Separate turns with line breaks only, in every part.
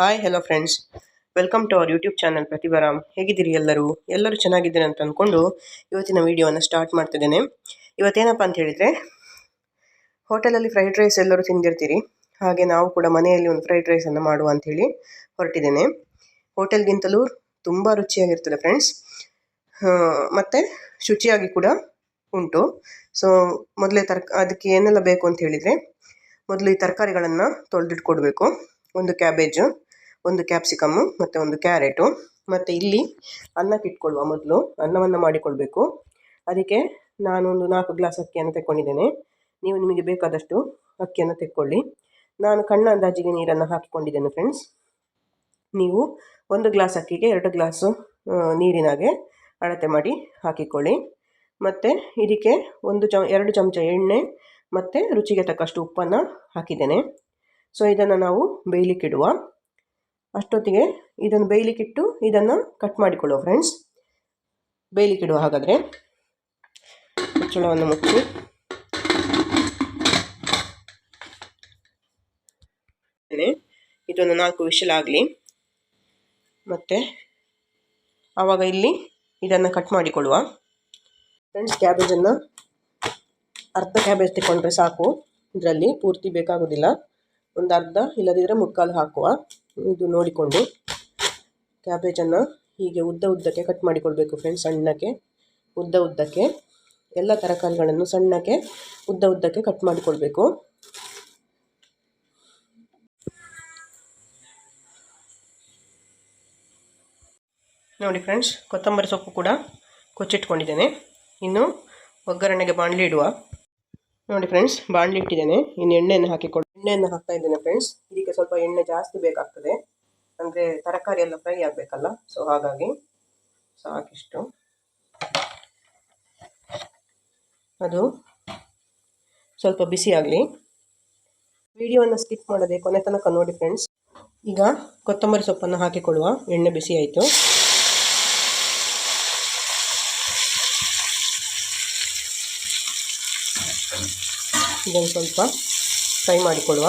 Hi hello friends, welcome to our YouTube channel Pratibharam. ಹೇಗಿದ್ದೀರಿ ಎಲ್ಲರೂ ಚೆನ್ನಾಗಿದ್ದೀರಿ ಅಂತ ಅಂದ್ಕೊಂಡು ಇವತ್ತಿನ ವೀಡಿಯೋವನ್ನು ಸ್ಟಾರ್ಟ್ ಮಾಡ್ತಿದ್ದೇನೆ. ಇವತ್ತೇನಪ್ಪ ಅಂತ ಹೇಳಿದರೆ, ಹೋಟೆಲಲ್ಲಿ ಫ್ರೈಡ್ ರೈಸ್ ಎಲ್ಲರೂ ತಿಂದಿರ್ತೀರಿ. ಹಾಗೆ ನಾವು ಕೂಡ ಮನೆಯಲ್ಲಿ ಒಂದು ಫ್ರೈಡ್ ರೈಸನ್ನು ಮಾಡುವ ಅಂಥೇಳಿ ಹೊರಟಿದ್ದೇನೆ. ಹೋಟೆಲ್ಗಿಂತಲೂ ತುಂಬ ರುಚಿಯಾಗಿರ್ತದೆ ಫ್ರೆಂಡ್ಸ್, ಮತ್ತು ಶುಚಿಯಾಗಿ ಕೂಡ ಉಂಟು. ಸೊ ಮೊದಲೇ ಅದಕ್ಕೆ ಏನೆಲ್ಲ ಬೇಕು ಅಂತ ಹೇಳಿದರೆ, ಮೊದಲು ಈ ತರಕಾರಿಗಳನ್ನು ತೊಳೆದಿಟ್ಕೊಡ್ಬೇಕು. ಒಂದು ಕ್ಯಾಬೇಜು, ಒಂದು ಕ್ಯಾಪ್ಸಿಕಮ್ಮು ಮತ್ತು ಒಂದು ಕ್ಯಾರೆಟು. ಮತ್ತು ಇಲ್ಲಿ ಅನ್ನಕ್ಕೆ ಇಟ್ಕೊಳ್ಳುವ ಮೊದಲು ಅನ್ನವನ್ನು ಮಾಡಿಕೊಳ್ಬೇಕು. ಅದಕ್ಕೆ ನಾನೊಂದು 4 ಗ್ಲಾಸ್ ಅಕ್ಕಿಯನ್ನು ತೆಕ್ಕೊಂಡಿದ್ದೇನೆ. ನೀವು ನಿಮಗೆ ಬೇಕಾದಷ್ಟು ಅಕ್ಕಿಯನ್ನು ತೆಕ್ಕೊಳ್ಳಿ. ನಾನು ಕಣ್ಣ ಅಂದಾಜಿಗೆ ನೀರನ್ನು ಹಾಕಿಕೊಂಡಿದ್ದೇನೆ ಫ್ರೆಂಡ್ಸ್. ನೀವು 1 ಗ್ಲಾಸ್ ಅಕ್ಕಿಗೆ 2 ಗ್ಲಾಸು ನೀರಿನಾಗೆ ಅಳತೆ ಮಾಡಿ ಹಾಕಿಕೊಳ್ಳಿ. ಮತ್ತು ಇದಕ್ಕೆ 2 ಚಮಚ ಎಣ್ಣೆ ಮತ್ತು ರುಚಿಗೆ ತಕ್ಕಷ್ಟು ಉಪ್ಪನ್ನು ಹಾಕಿದ್ದೇನೆ. ಸೊ ಇದನ್ನು ನಾವು ಬೇಯಲಿಕ್ಕಿಡುವ. ಅಷ್ಟೊತ್ತಿಗೆ ಇದನ್ನು ಬೇಯಲಿಕ್ಕಿಟ್ಟು ಇದನ್ನು ಕಟ್ ಮಾಡಿಕೊಳ್ಳುವ ಫ್ರೆಂಡ್ಸ್. ಬೇಯಲಿಕ್ಕಿಡುವ. ಹಾಗಾದರೆ ಮುಚ್ಚಳವನ್ನು ಮುಚ್ಚಿ ಇದೊಂದು 4 ವಿಷಲ್ ಆಗಲಿ. ಮತ್ತು ಆವಾಗ ಇಲ್ಲಿ ಇದನ್ನು ಕಟ್ ಮಾಡಿಕೊಳ್ಳುವ ಫ್ರೆಂಡ್ಸ್. ಕ್ಯಾಬೇಜನ್ನು ಅರ್ಧ ಕ್ಯಾಬೇಜ್ ತಗೊಂಡ್ರೆ ಸಾಕು, ಇದರಲ್ಲಿ ಪೂರ್ತಿ ಬೇಕಾಗೋದಿಲ್ಲ. ಒಂದು ಅರ್ಧ ಇಲ್ಲದಿದ್ದರೆ ಮುಕ್ಕಾಲು ಹಾಕುವ. ಇದು ನೋಡಿಕೊಂಡು ಕ್ಯಾಬೇಜನ್ನು ಹೀಗೆ ಉದ್ದಕ್ಕೆ ಕಟ್ ಮಾಡಿಕೊಳ್ಬೇಕು ಫ್ರೆಂಡ್ಸ್. ಸಣ್ಣಕ್ಕೆ ಉದ್ದಕ್ಕೆ ಎಲ್ಲ ತರಕಾರಿಗಳನ್ನು ಸಣ್ಣಕ್ಕೆ ಉದ್ದಕ್ಕೆ ಕಟ್ ಮಾಡಿಕೊಳ್ಬೇಕು. ನೋಡಿ ಫ್ರೆಂಡ್ಸ್, ಕೊತ್ತಂಬರಿ ಸೊಪ್ಪು ಕೂಡ ಕೊಚ್ಚಿಟ್ಕೊಂಡಿದ್ದೇನೆ. ಇನ್ನು ಒಗ್ಗರಣೆಗೆ ಬಾಣಲಿ ಇಡುವ. ನೋಡಿ ಫ್ರೆಂಡ್ಸ್, ಬಾಣಲಿ ಇಟ್ಟಿದ್ದೇನೆ. ಇನ್ನು ಎಣ್ಣೆಯನ್ನು ಹಾಕ್ತಾ ಇದ್ದೇನೆ ಫ್ರೆಂಡ್ಸ್. ಇದಕ್ಕೆ ಸ್ವಲ್ಪ ಎಣ್ಣೆ ಜಾಸ್ತಿ ಬೇಕಾಗ್ತದೆ, ಅಂದರೆ ತರಕಾರಿ ಎಲ್ಲ ಫ್ರೈ ಆಗಬೇಕಲ್ಲ. ಸೊ ಹಾಗಾಗಿ ಸಾಕಿಷ್ಟು. ಅದು ಸ್ವಲ್ಪ ಬಿಸಿ ಆಗಲಿ. ವಿಡಿಯೋವನ್ನು ಸ್ಕಿಪ್ ಮಾಡದೆ ಕೊನೆ ತನಕ ನೋಡಿ ಫ್ರೆಂಡ್ಸ್. ಈಗ ಕೊತ್ತಂಬರಿ ಸೊಪ್ಪನ್ನು ಹಾಕಿಕೊಳ್ಳುವ. ಎಣ್ಣೆ ಬಿಸಿ ಆಯಿತು. ಇದನ್ನು ಸ್ವಲ್ಪ ಫ್ರೈ ಮಾಡಿಕೊಳ್ಳುವ.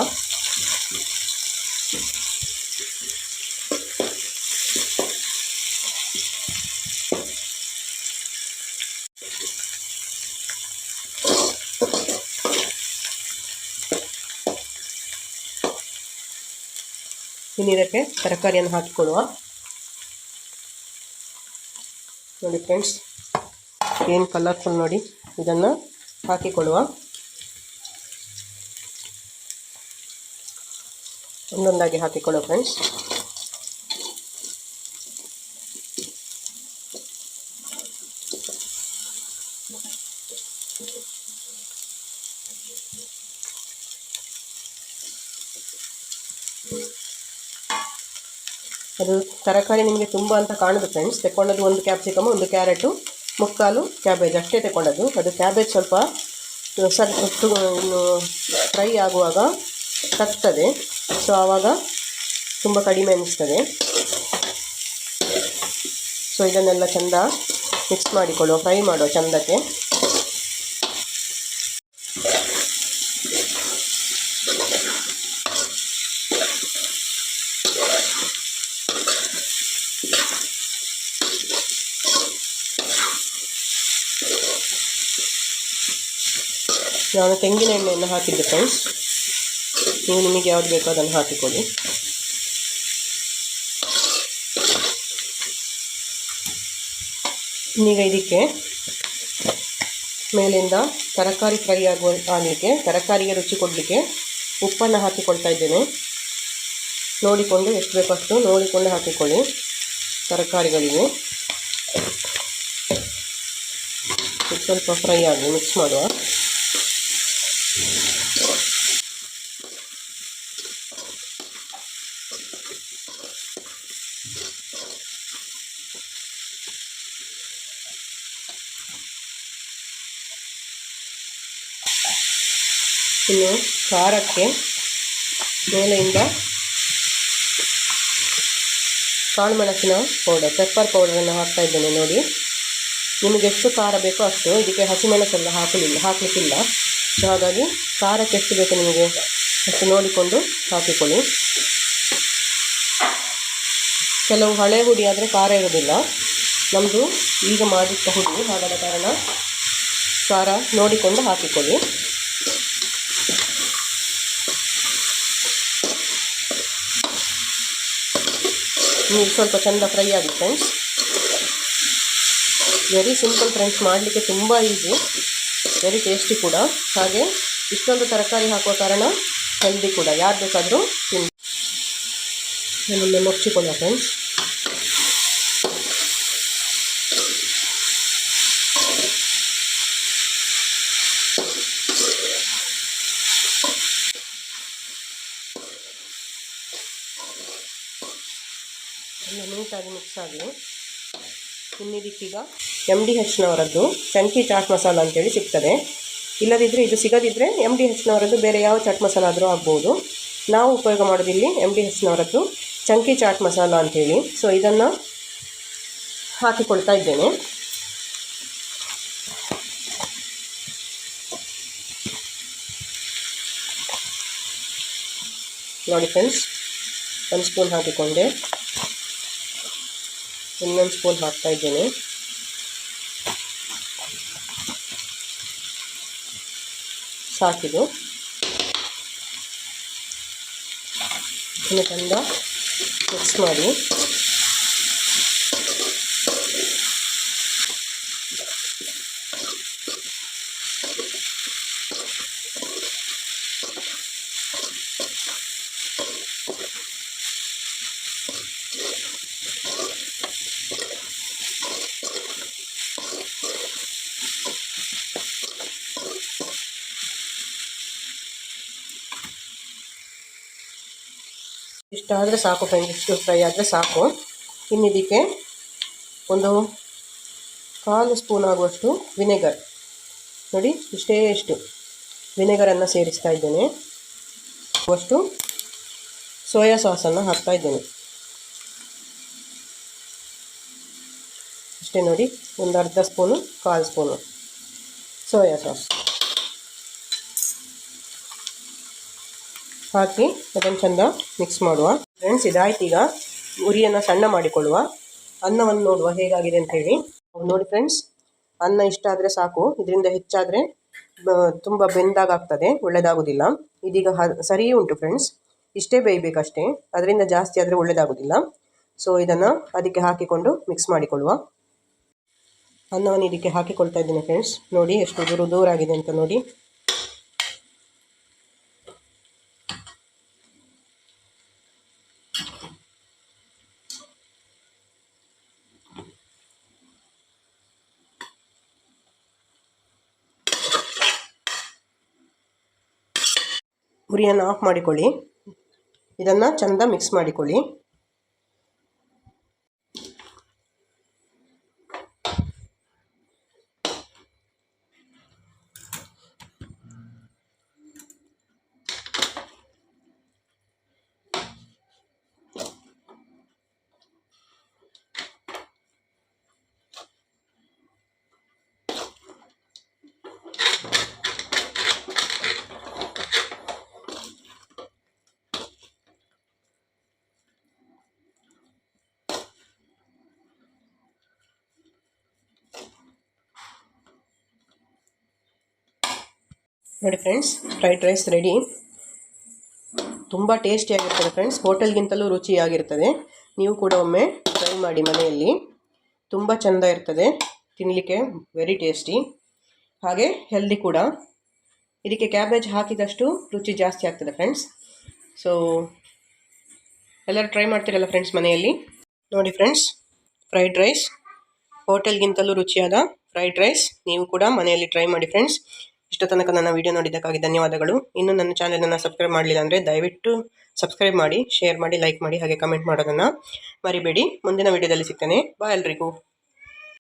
ಇನ್ನು ಇದಕ್ಕೆ ತರಕಾರಿಯನ್ನು ಹಾಕಿಕೊಳ್ಳುವ. ನೋಡಿ ಫ್ರೆಂಡ್ಸ್, ಏನು ಕಲರ್ಫುಲ್ ನೋಡಿ. ಇದನ್ನು ಹಾಕಿಕೊಳ್ಳುವ. ಒಂದೊಂದಾಗಿ ಹಾಕಿಕೊಳ್ಳುವ ಫ್ರೆಂಡ್ಸ್. ಅದು ತರಕಾರಿ ನಿಮಗೆ ತುಂಬ ಅಂತ ಕಾಣುದು ಫ್ರೆಂಡ್ಸ್. ತೆಕ್ಕೊಂಡದ್ದು 1 ಕ್ಯಾಪ್ಸಿಕಮ್, 1 ಕ್ಯಾರೆಟು, ಮುಕ್ಕಾಲು ಕ್ಯಾಬೇಜ್ ಅಷ್ಟೇ ತೆಕ್ಕೊಂಡದ್ದು. ಅದು ಕ್ಯಾಬೇಜ್ ಸ್ವಲ್ಪ ಫ್ರೈ ಆಗುವಾಗ ಕಟ್ತದೆ. ಸೊ ಆವಾಗ ತುಂಬ ಕಡಿಮೆ ಅನ್ನಿಸ್ತದೆ. ಸೊ ಇದನ್ನೆಲ್ಲ ಚೆಂದ ಮಿಕ್ಸ್ ಮಾಡಿಕೊಳ್ಳುವ, ಫ್ರೈ ಮಾಡುವ ಚೆಂದಕ್ಕೆ. ನಾನು ತೆಂಗಿನ ಎಣ್ಣೆಯನ್ನು ಹಾಕಿದ್ದೆ ಫ್ರೆಂಡ್ಸ್. ನೀವು ನಿಮಗೆ ಯಾವುದು ಬೇಕೋ ಅದನ್ನು ಹಾಕಿಕೊಳ್ಳಿ. ಈಗ ಇದಕ್ಕೆ ಮೇಲಿಂದ ತರಕಾರಿ ಫ್ರೈ ಆಗಲಿಕ್ಕೆ, ತರಕಾರಿಗೆ ರುಚಿ ಕೊಡಲಿಕ್ಕೆ ಉಪ್ಪನ್ನು ಹಾಕಿಕೊಳ್ತಾ ಇದ್ದೇನೆ. ನೋಡಿಕೊಂಡು ಎಷ್ಟು ಬೇಕೋ ಅಷ್ಟು ನೋಡಿಕೊಂಡು ಹಾಕಿಕೊಳ್ಳಿ ತರಕಾರಿಗಳಿಗೆ. ಸ್ವಲ್ಪ ಫ್ರೈ ಆಗಲಿ, ಮಿಕ್ಸ್ ಮಾಡುವ. ಇನ್ನು ಖಾರಕ್ಕೆ ಮೇಲೆಯಿಂದ ಕಾಳು ಮೆಣಸಿನ ಪೌಡರ್, ಪೆಪ್ಪರ್ ಪೌಡರನ್ನು ಹಾಕ್ತಾ ಇದ್ದೇನೆ. ನೋಡಿ, ನಿಮಗೆ ಎಷ್ಟು ಖಾರ ಬೇಕೋ ಅಷ್ಟು. ಇದಕ್ಕೆ ಹಸಿಮೆಣಸೆಲ್ಲ ಹಾಕಲಿಕ್ಕಿಲ್ಲ. ಸೊ ಹಾಗಾಗಿ ಖಾರಕ್ಕೆ ಎಷ್ಟು ಬೇಕು ನಿಮಗೆ ಅಷ್ಟು ನೋಡಿಕೊಂಡು ಹಾಕಿಕೊಳ್ಳಿ. ಕೆಲವು ಹಳೆ ಹುಡಿ ಆದರೆ ಖಾರ ಇರೋದಿಲ್ಲ. ನಮ್ಮದು ಈಗ ಮಾಡಿಟ್ಟ ಹುಡಿ, ಹಾಗಾದ ಕಾರಣ ಖಾರ ನೋಡಿಕೊಂಡು ಹಾಕಿಕೊಳ್ಳಿ. ನೀವು ಸ್ವಲ್ಪ ಚೆಂದ ಫ್ರೈ ಆಗಿ ಫ್ರೆಂಡ್ಸ್. ವೆರಿ ಸಿಂಪಲ್ ಫ್ರೆಂಡ್ಸ್, ಮಾಡಲಿಕ್ಕೆ ತುಂಬ ಈಸಿ, ವೆರಿ ಟೇಸ್ಟಿ ಕೂಡ. ಹಾಗೆ ಇಷ್ಟೊಂದು ತರಕಾರಿ ಹಾಕುವ ಕಾರಣ ಹೆಲ್ದಿ ಕೂಡ, ಯಾರು ಬೇಕಾದರೂ ತಿನ್ನಿ. ನಮ್ಮನ್ನು ಮುಚ್ಚಿಕೊಳ್ಳ ಫ್ರೆಂಡ್ಸ್. ಎಲ್ಲ ನೀಟಾಗಿ ಮಿಕ್ಸ್ ಆಗಿ ಇನ್ನಿದಕ್ಕೀಗ MDHನವರದ್ದು ಚಂಕಿ ಚಾಟ್ ಮಸಾಲ ಅಂತೇಳಿ ಸಿಗ್ತದೆ. ಇಲ್ಲದಿದ್ದರೆ, ಇದು ಸಿಗದಿದ್ದರೆ MDHನವರದ್ದು ಬೇರೆ ಯಾವ ಚಾಟ್ ಮಸಾಲ ಆದರೂ ಆಗ್ಬೋದು. ನಾವು ಉಪಯೋಗ ಮಾಡೋದಿಲ್ಲಿ MDHನವರದ್ದು ಚಂಕಿ ಚಾಟ್ ಮಸಾಲ ಅಂಥೇಳಿ. ಸೊ ಇದನ್ನು ಹಾಕಿಕೊಳ್ತಾ ಇದ್ದೇನೆ. ನೋಡಿ ಫ್ರೆಂಡ್ಸ್, 1 ಸ್ಪೂನ್ ಹಾಕಿಕೊಂಡೆ, ಇನ್ನೊಂದು ಸ್ಪೂನ್ ಹಾಕ್ತಾ ಇದ್ದೇನೆ. ಸಾಕಿದು ಇನ್ನು ಚಂದ ಮಿಕ್ಸ್ ಮಾಡಿ. ಇಷ್ಟಾದರೆ ಸಾಕು ಫ್ರೆಂಡ್ಸ್, ಇಷ್ಟು ಫ್ರೈ ಆದರೆ ಸಾಕು. ಇನ್ನಿದಕ್ಕೆ ಒಂದು 1/4 ಸ್ಪೂನ್ ಆಗುವಷ್ಟು ವಿನೆಗರ್, ನೋಡಿ ಇಷ್ಟು ವಿನೆಗರನ್ನು ಸೇರಿಸ್ತಾ ಇದ್ದೇನೆ. ಅಷ್ಟು ಸೋಯಾ ಸಾಸನ್ನು ಹಾಕ್ತಾ ಇದ್ದೇನೆ. ಅಷ್ಟೇ ನೋಡಿ, ಒಂದು ಅರ್ಧ ಸ್ಪೂನು 1/4 ಸ್ಪೂನು ಸೋಯಾ ಸಾಸ್ ಹಾಕಿ ಅದನ್ನು ಚೆಂದ ಮಿಕ್ಸ್ ಮಾಡುವ ಫ್ರೆಂಡ್ಸ್. ಇದಾಯ್ತು. ಈಗ ಉರಿಯನ್ನು ಸಣ್ಣ ಮಾಡಿಕೊಳ್ಳುವ, ಅನ್ನವನ್ನು ನೋಡುವ ಹೇಗಾಗಿದೆ ಅಂಥೇಳಿ. ನೋಡಿ ಫ್ರೆಂಡ್ಸ್, ಅನ್ನ ಇಷ್ಟಾದರೆ ಸಾಕು, ಇದರಿಂದ ಹೆಚ್ಚಾದರೆ ತುಂಬ ಬೆಂದಾಗ್ತದೆ, ಒಳ್ಳೆಯದಾಗೋದಿಲ್ಲ. ಇದೀಗ ಸರಿ ಉಂಟು ಫ್ರೆಂಡ್ಸ್, ಇಷ್ಟೇ ಬೇಯಬೇಕಷ್ಟೇ, ಅದರಿಂದ ಜಾಸ್ತಿ ಆದರೆ ಒಳ್ಳೆಯದಾಗೋದಿಲ್ಲ. ಸೊ ಇದನ್ನು ಅದಕ್ಕೆ ಹಾಕಿಕೊಂಡು ಮಿಕ್ಸ್ ಮಾಡಿಕೊಳ್ಳುವ. ಅನ್ನವನ್ನು ಇದಕ್ಕೆ ಹಾಕಿಕೊಳ್ತಾ ಇದ್ದೀನಿ ಫ್ರೆಂಡ್ಸ್. ನೋಡಿ ಎಷ್ಟು ದೂರಾಗಿದೆ ಅಂತ ನೋಡಿ. ಉರಿಯನ್ನು ಆಫ್ ಮಾಡಿಕೊಳ್ಳಿ. ಇದನ್ನು ಚೆಂದ ಮಿಕ್ಸ್ ಮಾಡಿಕೊಳ್ಳಿ. ನೋಡಿ ಫ್ರೆಂಡ್ಸ್, ಫ್ರೈಡ್ ರೈಸ್ ರೆಡಿ. ತುಂಬ ಟೇಸ್ಟಿಯಾಗಿರ್ತದೆ ಫ್ರೆಂಡ್ಸ್, ಹೋಟೆಲ್ಗಿಂತಲೂ ರುಚಿಯಾಗಿರ್ತದೆ. ನೀವು ಕೂಡ ಒಮ್ಮೆ ಟ್ರೈ ಮಾಡಿ ಮನೆಯಲ್ಲಿ, ತುಂಬ ಚೆಂದ ಇರ್ತದೆ ತಿನ್ನಲಿಕ್ಕೆ, ವೆರಿ ಟೇಸ್ಟಿ, ಹಾಗೆ ಹೆಲ್ದಿ ಕೂಡ. ಇದಕ್ಕೆ ಕ್ಯಾಬೇಜ್ ಹಾಕಿದಷ್ಟು ರುಚಿ ಜಾಸ್ತಿ ಆಗ್ತದೆ ಫ್ರೆಂಡ್ಸ್. ಸೊ ಎಲ್ಲರೂ ಟ್ರೈ ಮಾಡ್ತೀರಲ್ಲ ಫ್ರೆಂಡ್ಸ್ ಮನೆಯಲ್ಲಿ. ನೋಡಿ ಫ್ರೆಂಡ್ಸ್, ಫ್ರೈಡ್ ರೈಸ್, ಹೋಟೆಲ್ಗಿಂತಲೂ ರುಚಿಯಾದ ಫ್ರೈಡ್ ರೈಸ್ ನೀವು ಕೂಡ ಮನೆಯಲ್ಲಿ ಟ್ರೈ ಮಾಡಿ ಫ್ರೆಂಡ್ಸ್. ಇಷ್ಟು ತನಕ ನನ್ನ ವಿಡಿಯೋ ನೋಡಿದ್ದಕ್ಕಾಗಿ ಧನ್ಯವಾದಗಳು. ಇನ್ನೂ ನನ್ನ ಚಾನಲನ್ನು ಸಬ್ಸ್ಕ್ರೈಬ್ ಮಾಡಲಿಲ್ಲ ಅಂದರೆ ದಯವಿಟ್ಟು ಸಬ್ಸ್ಕ್ರೈಬ್ ಮಾಡಿ, ಶೇರ್ ಮಾಡಿ, ಲೈಕ್ ಮಾಡಿ, ಹಾಗೆ ಕಮೆಂಟ್ ಮಾಡೋದನ್ನು ಮರಿಬೇಡಿ. ಮುಂದಿನ ವಿಡಿಯೋದಲ್ಲಿ ಸಿಗ್ತೇನೆ. ಬಾಯ್ ಎಲ್ರಿಗೂ.